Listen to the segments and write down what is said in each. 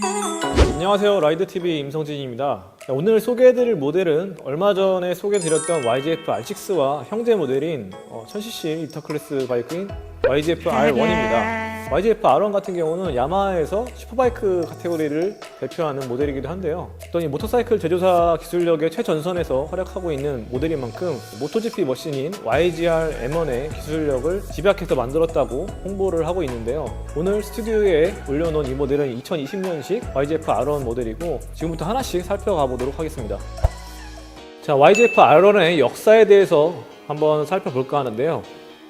안녕하세요, 라이드TV 임성진입니다. 오늘 소개해드릴 모델은 얼마 전에 소개해드렸던 YZF R6와 형제 모델인 1000cc 리터클래스 바이크인 YZF R1입니다. YZF R1 같은 경우는 야마하에서 슈퍼바이크 카테고리를 대표하는 모델이기도 한데요. 어떤 이 모터사이클 제조사 기술력의 최전선에서 활약하고 있는 모델인 만큼 모토GP 머신인 YGR M1의 기술력을 집약해서 만들었다고 홍보를 하고 있는데요. 오늘 스튜디오에 올려놓은 이 모델은 2020년식 YZF R1 모델이고 지금부터 하나씩 살펴가 보도록 하겠습니다. 자, YZF R1의 역사에 대해서 한번 살펴볼까 하는데요.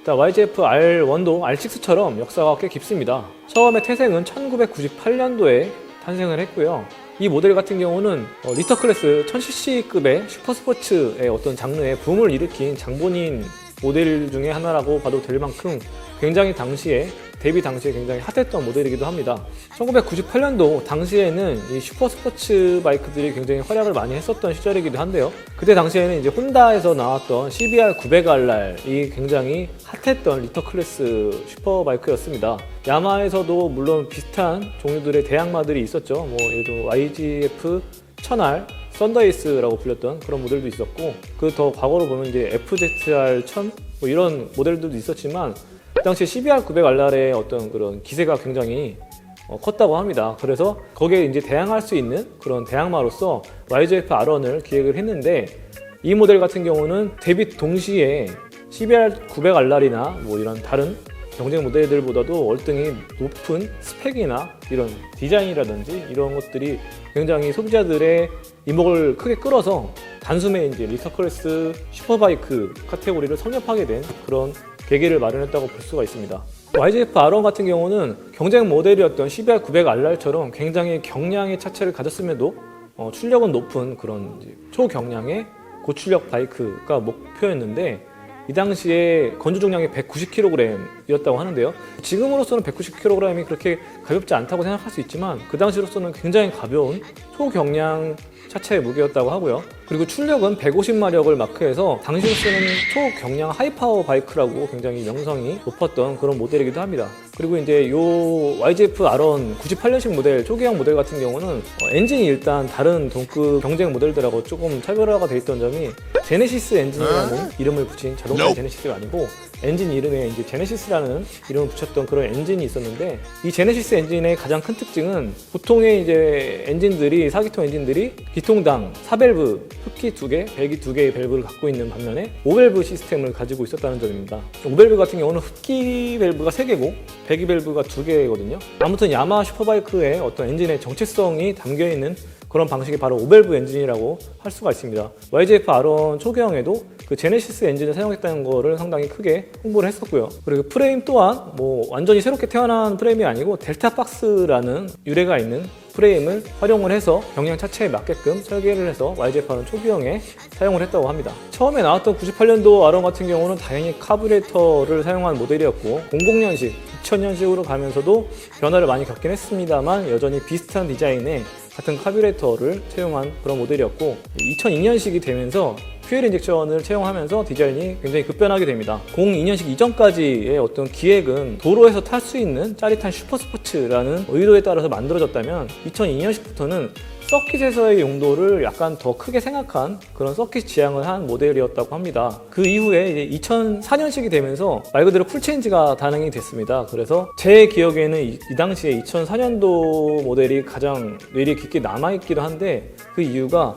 YZF R1도 R6처럼 역사가 꽤 깊습니다. 처음에 태생은 1998년도에 탄생을 했고요. 이 모델 같은 경우는 리터클래스 1000cc급의 슈퍼스포츠의 어떤 장르에 붐을 일으킨 장본인 모델 중에 하나라고 봐도 될 만큼 굉장히 데뷔 당시에 굉장히 핫했던 모델이기도 합니다. 1998년도 당시에는 이 슈퍼스포츠 바이크들이 굉장히 활약을 많이 했었던 시절이기도 한데요. 그때 당시에는 이제 혼다에서 나왔던 CBR 900RR이 굉장히 핫했던 리터클래스 슈퍼바이크였습니다. 야마에서도 물론 비슷한 종류들의 대항마들이 있었죠. 뭐 예를 들어 YGF 1000R, 썬더에이스라고 불렸던 그런 모델도 있었고, 그 더 과거로 보면 이제 FZR 1000 뭐 이런 모델들도 있었지만 그 당시 CBR 900RR의 어떤 그런 기세가 굉장히 컸다고 합니다. 그래서 거기에 이제 대항할 수 있는 그런 대항마로서 YZF R1을 기획을 했는데, 이 모델 같은 경우는 데뷔 동시에 CBR 900RR이나 뭐 이런 다른 경쟁 모델들보다도 월등히 높은 스펙이나 이런 디자인이라든지 이런 것들이 굉장히 소비자들의 이목을 크게 끌어서 단숨에 이제 리터클래스 슈퍼바이크 카테고리를 성립하게 된 그런 계기를 마련했다고 볼 수가 있습니다. YZF R1 같은 경우는 경쟁 모델이었던 CBR 900RR처럼 굉장히 경량의 차체를 가졌음에도 출력은 높은 그런 초경량의 고출력 바이크가 목표였는데, 이 당시에 건조重量이 190kg이었다고 하는데요. 지금으로서는 190kg이 그렇게 가볍지 않다고 생각할 수 있지만 그 당시로서는 굉장히 가벼운 초경량 차체의 무게였다고 하고요. 그리고 출력은 150마력을 마크해서 당시로서는 초경량 하이파워 바이크라고 굉장히 명성이 높았던 그런 모델이기도 합니다. 그리고 이제 요 YZF R1 98년식 모델, 초기형 모델 같은 경우는 엔진이 일단 다른 동급 경쟁 모델들하고 조금 차별화가 돼 있던 점이 제네시스 엔진이라는 이름을 붙인 자동차 제네시스가 아니고 엔진 이름에 이제 제네시스라는 이름을 붙였던 그런 엔진이 있었는데, 이 제네시스 엔진의 가장 큰 특징은 보통의 이제 엔진들이, 4기통 엔진들이 기통당 4밸브, 흡기 2개, 배기 2개의 밸브를 갖고 있는 반면에 5밸브 시스템을 가지고 있었다는 점입니다. 5밸브 같은 경우는 흡기 밸브가 3개고 배기 밸브가 2개거든요. 아무튼 야마하 슈퍼바이크의 어떤 엔진의 정체성이 담겨있는 그런 방식이 바로 5밸브 엔진이라고 할 수가 있습니다. YZF R1 초기형에도 그 제네시스 엔진을 사용했다는 거를 상당히 크게 홍보를 했었고요. 그리고 프레임 또한 뭐 완전히 새롭게 태어난 프레임이 아니고 델타박스라는 유래가 있는 프레임을 활용을 해서 경량 차체에 맞게끔 설계를 해서 YZF R1 초기형에 사용을 했다고 합니다. 처음에 나왔던 98년도 R1 같은 경우는 당연히 카브레터를 사용한 모델이었고 00년식, 2000년식으로 가면서도 변화를 많이 겪긴 했습니다만 여전히 비슷한 디자인의 같은 카뷰레터를 채용한 그런 모델이었고, 2002년식이 되면서 퓨엘 인젝션을 채용하면서 디자인이 굉장히 급변하게 됩니다. 02년식 이전까지의 어떤 기획은 도로에서 탈 수 있는 짜릿한 슈퍼스포츠라는 의도에 따라서 만들어졌다면 2002년식부터는 서킷에서의 용도를 약간 더 크게 생각한 그런 서킷 지향을 한 모델이었다고 합니다. 그 이후에 이제 2004년식이 되면서 말 그대로 풀체인지가 가능이 됐습니다. 그래서 제 기억에는 이 당시에 2004년도 모델이 가장 뇌리에 깊게 남아있기도 한데, 그 이유가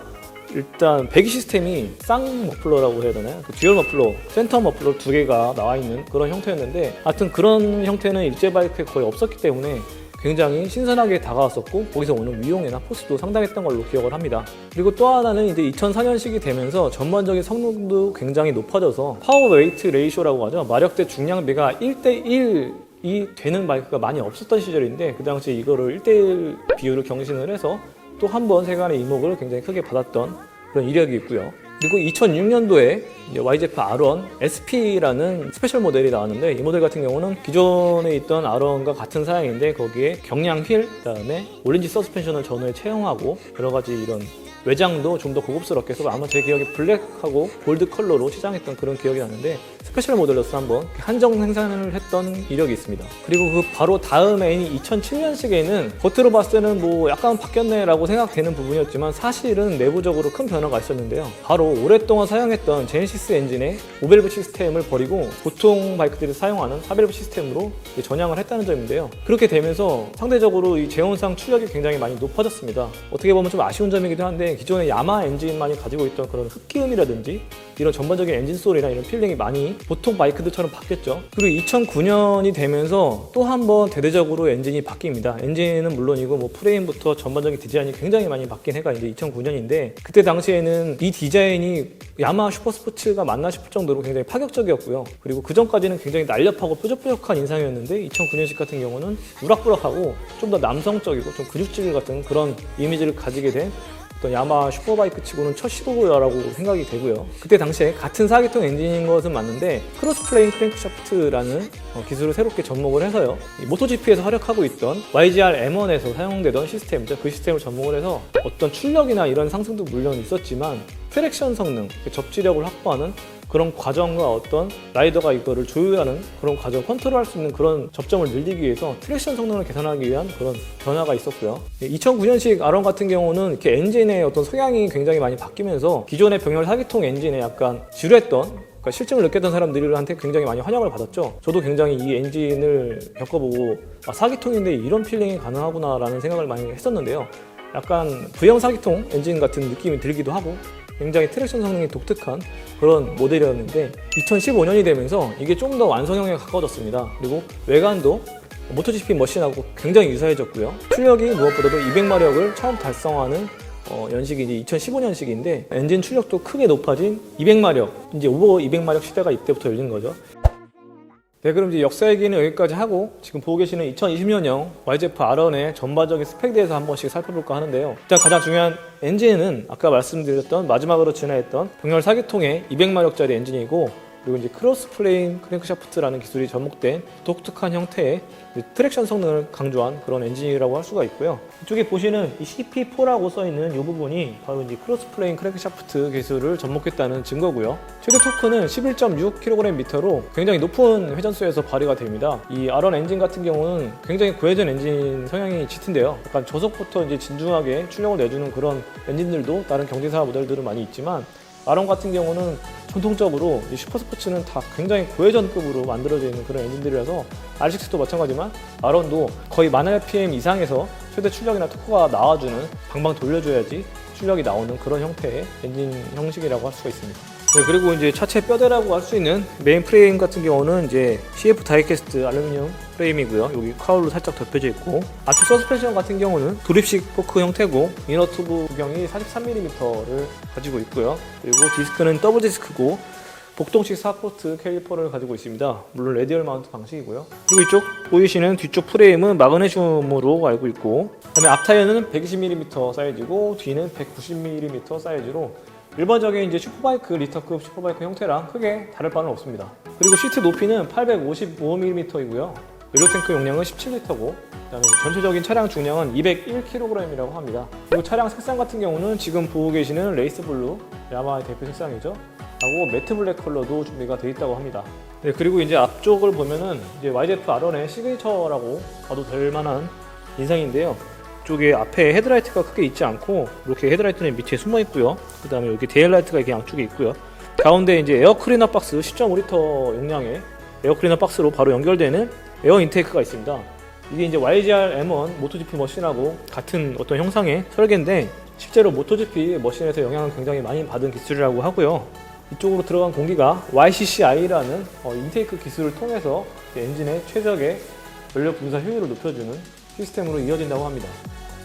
일단 배기 시스템이 쌍머플러라고 해야 되나요? 그 듀얼 머플러, 센터 머플러 2개가 나와있는 그런 형태였는데, 하여튼 그런 형태는 일제 바이크에 거의 없었기 때문에 굉장히 신선하게 다가왔었고 거기서 오는 위용이나 포스도 상당했던 걸로 기억을 합니다. 그리고 또 하나는 이제 2004년식이 되면서 전반적인 성능도 굉장히 높아져서 파워 웨이트 레이쇼라고 하죠. 마력 대 중량비가 1대1이 되는 바이크가 많이 없었던 시절인데, 그 당시 이거를 1대1 비율을 경신을 해서 또 한 번 세간의 이목을 굉장히 크게 받았던 그런 이력이 있고요. 그리고 2006년도에 YZF R1 SP라는 스페셜 모델이 나왔는데, 이 모델 같은 경우는 기존에 있던 R1과 같은 사양인데 거기에 경량 휠, 그다음에 오렌지 서스펜션을 전후에 채용하고 여러 가지 이런 외장도 좀 더 고급스럽게 해서 아마 제 기억에 블랙하고 골드 컬러로 시장했던 그런 기억이 나는데, 스페셜 모델로서 한번 한정 생산을 했던 이력이 있습니다. 그리고 그 바로 다음 해인 2007년식에는 겉으로 봤을 때는 뭐 약간 바뀌었네 라고 생각되는 부분이었지만 사실은 내부적으로 큰 변화가 있었는데요. 바로 오랫동안 사용했던 제네시스 엔진의 5밸브 시스템을 버리고 보통 바이크들이 사용하는 4밸브 시스템으로 전향을 했다는 점인데요. 그렇게 되면서 상대적으로 이 제온상 출력이 굉장히 많이 높아졌습니다. 어떻게 보면 좀 아쉬운 점이기도 한데 기존의 야마 엔진만이 가지고 있던 그런 흡기음이라든지 이런 전반적인 엔진 소리나 이런 필링이 많이 보통 바이크들처럼 바뀌었죠. 그리고 2009년이 되면서 또 한 번 대대적으로 엔진이 바뀝니다. 엔진은 물론이고 뭐 프레임부터 전반적인 디자인이 굉장히 많이 바뀐 해가 이제 2009년인데 그때 당시에는 이 디자인이 야마하 슈퍼스포츠가 맞나 싶을 정도로 굉장히 파격적이었고요. 그리고 그 전까지는 굉장히 날렵하고 뾰족뾰족한 인상이었는데 2009년식 같은 경우는 우락부락하고 좀 더 남성적이고 좀 근육질 같은 그런 이미지를 가지게 된 어떤 야마하 슈퍼바이크 치고는 첫 시도라고 생각이 되고요. 그때 당시에 같은 4기통 엔진인 것은 맞는데 크로스플레인 크랭크샤프트라는 기술을 새롭게 접목을 해서요. 모토GP에서 활약하고 있던 YGR M1에서 사용되던 시스템이죠. 그 시스템을 접목을 해서 어떤 출력이나 이런 상승도 물론 있었지만 트랙션 성능, 접지력을 확보하는 그런 과정과 어떤 라이더가 이거를 조율하는 그런 과정, 컨트롤할 수 있는 그런 접점을 늘리기 위해서 트랙션 성능을 개선하기 위한 그런 변화가 있었고요. 2009년식 R1 같은 경우는 이렇게 엔진의 어떤 성향이 굉장히 많이 바뀌면서 기존의 병렬 4기통 엔진에 약간 지루했던 그러니까 실증을 느꼈던 사람들한테 굉장히 많이 환영을 받았죠. 저도 굉장히 이 엔진을 겪어보고 4기통인데 이런 필링이 가능하구나 라는 생각을 많이 했었는데요. 약간 V형 4기통 엔진 같은 느낌이 들기도 하고 굉장히 트랙션 성능이 독특한 그런 모델이었는데 2015년이 되면서 이게 좀 더 완성형에 가까워졌습니다. 그리고 외관도 모토GP 머신하고 굉장히 유사해졌고요. 출력이 무엇보다도 200마력을 처음 달성하는 연식이 이제 2015년식인데 엔진 출력도 크게 높아진 200마력, 이제 오버 200마력 시대가 이때부터 열린 거죠. 네, 그럼 이제 역사 얘기는 여기까지 하고 지금 보고 계시는 2020년형 YZF R1의 전반적인 스펙에 대해서 한 번씩 살펴볼까 하는데요. 일단 가장 중요한 엔진은 아까 말씀드렸던 마지막으로 진화했던 병렬 4기통의 200마력짜리 엔진이고 그리고 이제 크로스플레인 크랭크샤프트라는 기술이 접목된 독특한 형태의 트랙션 성능을 강조한 그런 엔진이라고 할 수가 있고요. 이쪽에 보시는 이 CP4라고 써있는 이 부분이 바로 이제 크로스플레인 크랭크샤프트 기술을 접목했다는 증거고요. 최대 토크는 11.6kgm로 굉장히 높은 회전수에서 발휘가 됩니다. 이 R1 엔진 같은 경우는 굉장히 고회전 엔진 성향이 짙은데요. 약간 저속부터 이제 진중하게 출력을 내주는 그런 엔진들도 다른 경쟁사 모델들은 많이 있지만 R1 같은 경우는 전통적으로 이 슈퍼스포츠는 다 굉장히 고회전급으로 만들어져 있는 그런 엔진들이라서 R6도 마찬가지지만 R1도 거의 1000rpm 이상에서 최대 출력이나 토크가 나와주는 방방 돌려줘야지 출력이 나오는 그런 형태의 엔진 형식이라고 할 수가 있습니다. 네, 그리고 이제 차체 뼈대라고 할 수 있는 메인 프레임 같은 경우는 이제 CF 다이캐스트 알루미늄 프레임이고요. 여기 카울로 살짝 덮여져 있고 앞쪽 서스펜션 같은 경우는 도립식 포크 형태고 이너 튜브 구경이 43mm를 가지고 있고요. 그리고 디스크는 더블 디스크고 복동식 4포트 캘리퍼를 가지고 있습니다. 물론 레디얼 마운트 방식이고요. 그리고 이쪽 보이시는 뒤쪽 프레임은 마그네슘으로 알고 있고 그다음에 앞 타이어는 120mm 사이즈고 뒤는 190mm 사이즈로 일반적인 이제 슈퍼바이크, 리터급 슈퍼바이크 형태랑 크게 다를 바는 없습니다. 그리고 시트 높이는 855mm이고요. 연료 탱크 용량은 17L고 그다음에 전체적인 차량 중량은 201kg이라고 합니다. 그리고 차량 색상 같은 경우는 지금 보고 계시는 레이스 블루, 야마하의 대표 색상이죠. 하고 매트 블랙 컬러도 준비가 되어 있다고 합니다. 네, 그리고 이제 앞쪽을 보면은 이제 YZF R1의 시그니처라고 봐도 될 만한 인상인데요. 이쪽에 앞에 헤드라이트가 크게 있지 않고 이렇게 헤드라이트는 밑에 숨어 있고요. 그 다음에 여기 데일라이트가 이렇게 양쪽에 있고요. 가운데 이제 에어 클리너 박스 10.5L 용량의 에어 클리너 박스로 바로 연결되는 에어 인테이크가 있습니다. 이게 이제 YGR M1 모토GP 머신하고 같은 어떤 형상의 설계인데 실제로 모토GP 머신에서 영향을 굉장히 많이 받은 기술이라고 하고요. 이쪽으로 들어간 공기가 YCCI라는 인테이크 기술을 통해서 엔진의 최적의 연료 분사 효율을 높여주는 시스템으로 이어진다고 합니다.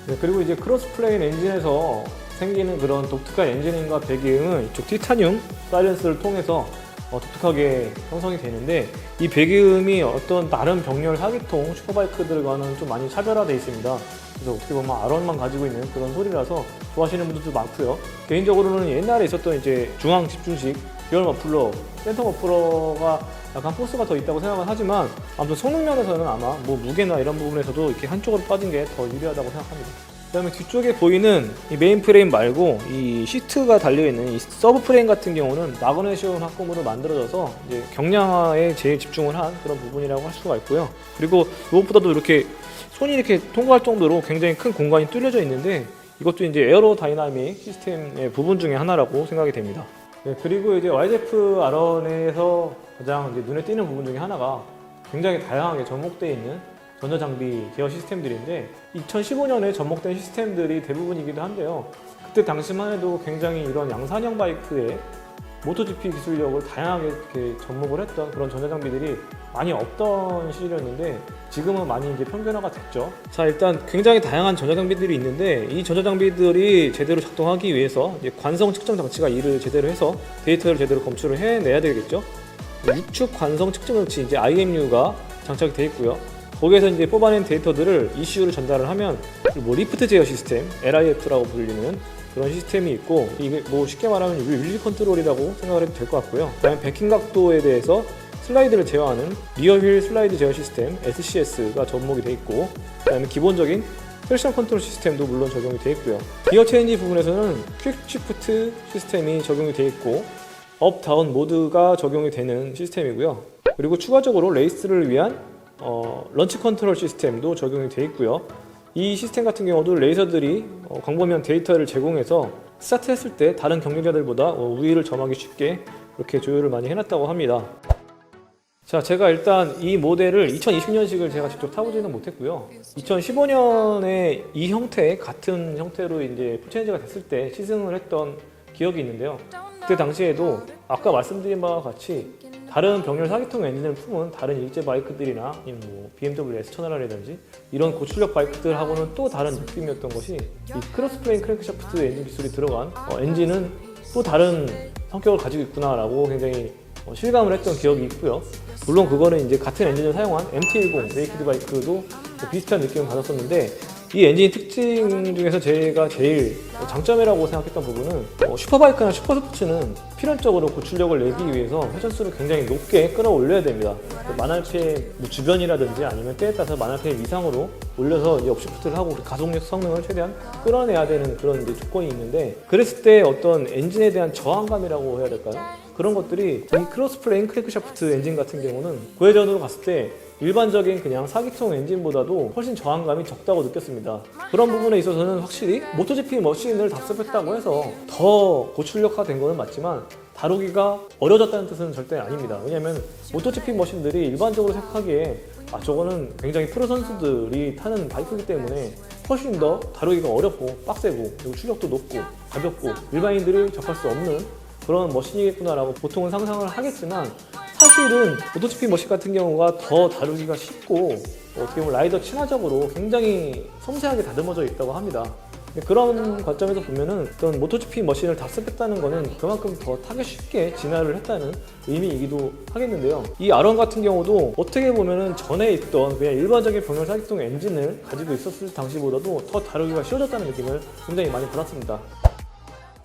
네, 그리고 이제 크로스플레인 엔진에서 생기는 그런 독특한 엔지닝과 배기음은 이쪽 티타늄 사이렌스를 통해서 독특하게 형성이 되는데 이 배기음이 어떤 다른 병렬 4기통 슈퍼바이크들과는 좀 많이 차별화되어 있습니다. 그래서 어떻게 보면 R1만 가지고 있는 그런 소리라서 좋아하시는 분들도 많고요. 개인적으로는 옛날에 있었던 이제 중앙 집중식 듀얼 머플러, 센터 머플러가 약간 포스가 더 있다고 생각은 하지만 아무튼 성능 면에서는 아마 뭐 무게나 이런 부분에서도 이렇게 한쪽으로 빠진 게 더 유리하다고 생각합니다. 그다음에 뒤쪽에 보이는 이 메인 프레임 말고 이 시트가 달려있는 이 서브 프레임 같은 경우는 마그네슘 합금으로 만들어져서 이제 경량화에 제일 집중을 한 그런 부분이라고 할 수가 있고요. 그리고 무엇보다도 이렇게 손이 이렇게 통과할 정도로 굉장히 큰 공간이 뚫려져 있는데 이것도 이제 에어로 다이나믹 시스템의 부분 중에 하나라고 생각이 됩니다. 네, 그리고 이제 YZF R1에서 가장 이제 눈에 띄는 부분 중에 하나가 굉장히 다양하게 접목되어 있는 전자장비 제어 시스템들인데 2015년에 접목된 시스템들이 대부분이기도 한데요. 그때 당시만 해도 굉장히 이런 양산형 바이크에 모토GP 기술력을 다양하게 이렇게 접목을 했던 그런 전자장비들이 많이 없던 시절이었는데 지금은 많이 이제 평균화가 됐죠. 자, 일단 굉장히 다양한 전자장비들이 있는데 이 전자장비들이 제대로 작동하기 위해서 이제 관성 측정 장치가 일을 제대로 해서 데이터를 제대로 검출을 해내야 되겠죠. 육축 관성 측정 장치 이제 IMU가 장착이 되어 있고요. 거기에서 이제 뽑아낸 데이터들을 ECU로 전달을 하면 뭐 리프트 제어 시스템, LIF라고 불리는 그런 시스템이 있고 이게 뭐 쉽게 말하면 윌리 컨트롤이라고 생각을 해도 될 것 같고요. 그다음에 베킹 각도에 대해서 슬라이드를 제어하는 리어 휠 슬라이드 제어 시스템 SCS가 접목이 되어 있고 그다음에 기본적인 트랙션 컨트롤 시스템도 물론 적용이 되어 있고요. 기어 체인지 부분에서는 퀵 시프트 시스템이 적용이 되어 있고 업 다운 모드가 적용이 되는 시스템이고요. 그리고 추가적으로 레이스를 위한 런치 컨트롤 시스템도 적용이 되어 있고요. 이 시스템 같은 경우도 레이서들이 광범위한 데이터를 제공해서 스타트했을 때 다른 경쟁자들보다 우위를 점하기 쉽게 이렇게 조율을 많이 해놨다고 합니다. 자, 제가 일단 이 모델을 2020년식을 제가 직접 타보지는 못했고요. 2015년에 이 형태, 같은 형태로 이제 풀체인지가 됐을 때 시승을 했던 기억이 있는데요. 그때 당시에도 아까 말씀드린 바와 같이 다른 병렬 4기통 엔진을 품은 다른 일제 바이크들이나 뭐 BMW S1000R이라든지 이런 고출력 바이크들하고는 또 다른 느낌이었던 것이 이 크로스플레인 크랭크샤프트 엔진 기술이 들어간 엔진은 또 다른 성격을 가지고 있구나라고 굉장히 실감을 했던 기억이 있고요. 물론 그거는 이제 같은 엔진을 사용한 MT-10 네이키드 바이크도 비슷한 느낌을 받았었는데 이 엔진 특징 중에서 제가 제일 장점이라고 생각했던 부분은 슈퍼바이크나 슈퍼스포츠는 필연적으로 고출력을 내기 위해서 회전수를 굉장히 높게 끌어올려야 됩니다. 만 RPM 주변이라든지 아니면 때에 따라서 만 RPM 이상으로 올려서 이제 업시프트를 하고 가속력 성능을 최대한 끌어내야 되는 그런 이제 조건이 있는데 그랬을 때 어떤 엔진에 대한 저항감이라고 해야 될까요? 그런 것들이 이 크로스플레인 크랭크샤프트 엔진 같은 경우는 고회전으로 갔을 때 일반적인 그냥 4기통 엔진보다도 훨씬 저항감이 적다고 느꼈습니다. 그런 부분에 있어서는 확실히 모토GP 머신을 답습했다고 해서 더 고출력화된 거는 맞지만 다루기가 어려졌다는 뜻은 절대 아닙니다. 왜냐하면 모토GP 머신들이 일반적으로 생각하기에 저거는 굉장히 프로 선수들이 타는 바이크이기 때문에 훨씬 더 다루기가 어렵고 빡세고 그리고 출력도 높고 가볍고 일반인들이 접할 수 없는 그런 머신이겠구나라고 보통은 상상을 하겠지만 사실은 모토GP 머신 같은 경우가 더 다루기가 쉽고 어떻게 보면 라이더 친화적으로 굉장히 섬세하게 다듬어져 있다고 합니다. 그런 관점에서 보면은 어떤 모토GP 머신을 답습했다는 거는 그만큼 더 타기 쉽게 진화를 했다는 의미이기도 하겠는데요. 이 R1 같은 경우도 어떻게 보면은 전에 있던 그냥 일반적인 병렬 4기통 엔진을 가지고 있었을 당시보다도 더 다루기가 쉬워졌다는 느낌을 굉장히 많이 받았습니다.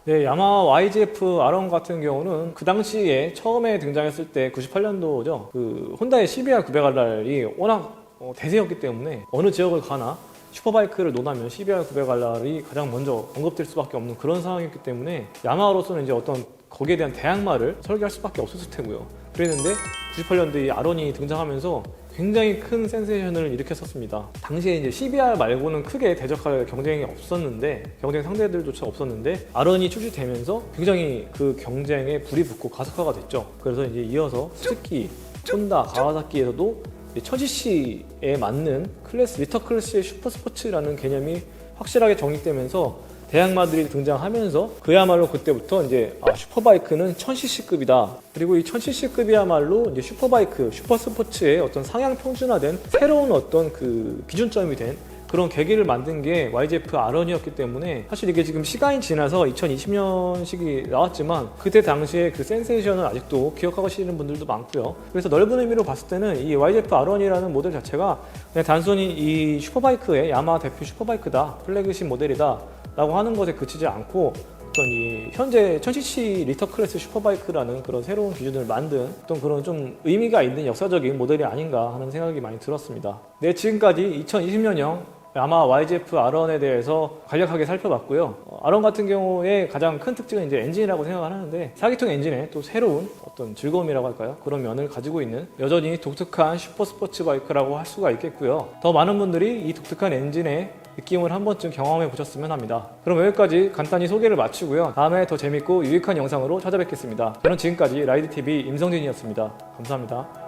네, 야마하 YZF R1 같은 경우는 그 당시에 처음에 등장했을 때 98년도죠. 그 혼다의 CBR 900RR이 워낙 대세였기 때문에 어느 지역을 가나 슈퍼바이크를 논하면 CBR 900RR이 가장 먼저 언급될 수밖에 없는 그런 상황이었기 때문에 야마하로서는 이제 어떤 거기에 대한 대항마를 설계할 수밖에 없었을 테고요. 그랬는데 98년도에 이 R1이 등장하면서 굉장히 큰 센세이션을 일으켰었습니다. 당시에 이제 CBR 말고는 크게 대적할 경쟁이 없었는데 경쟁 상대들조차 없었는데 R1이 출시되면서 굉장히 그 경쟁에 불이 붙고 가속화가 됐죠. 그래서 이제 이어서 스즈키, 혼다, 가와사키에서도 1000cc에 맞는 클래스, 리터 클래스의 슈퍼스포츠라는 개념이 확실하게 정립되면서 대항마들이 등장하면서 그야말로 그때부터 이제 슈퍼바이크는 1000cc급이다. 그리고 이 1000cc급이야말로 이제 슈퍼바이크, 슈퍼스포츠의 어떤 상향 평준화된 새로운 어떤 그 기준점이 된 그런 계기를 만든 게 YZF R1이었기 때문에 사실 이게 지금 시간이 지나서 2020년식이 나왔지만 그때 당시에 그 센세이션을 아직도 기억하고 계시는 분들도 많고요. 그래서 넓은 의미로 봤을 때는 이 YZF R1이라는 모델 자체가 그냥 단순히 이 슈퍼바이크의 야마하 대표 슈퍼바이크다, 플래그십 모델이다 라고 하는 것에 그치지 않고 어떤 이 현재 1000cc 리터 클래스 슈퍼바이크라는 그런 새로운 기준을 만든 어떤 그런 좀 의미가 있는 역사적인 모델이 아닌가 하는 생각이 많이 들었습니다. 네, 지금까지 2020년형 아마 YGF R1에 대해서 간략하게 살펴봤고요. R1 같은 경우에 가장 큰 특징은 이제 엔진이라고 생각을 하는데 4기통 엔진의 또 새로운 어떤 즐거움이라고 할까요? 그런 면을 가지고 있는 여전히 독특한 슈퍼 스포츠 바이크라고 할 수가 있겠고요. 더 많은 분들이 이 독특한 엔진의 느낌을 한 번쯤 경험해 보셨으면 합니다. 그럼 여기까지 간단히 소개를 마치고요. 다음에 더 재밌고 유익한 영상으로 찾아뵙겠습니다. 저는 지금까지 라이드TV 임성진이었습니다. 감사합니다.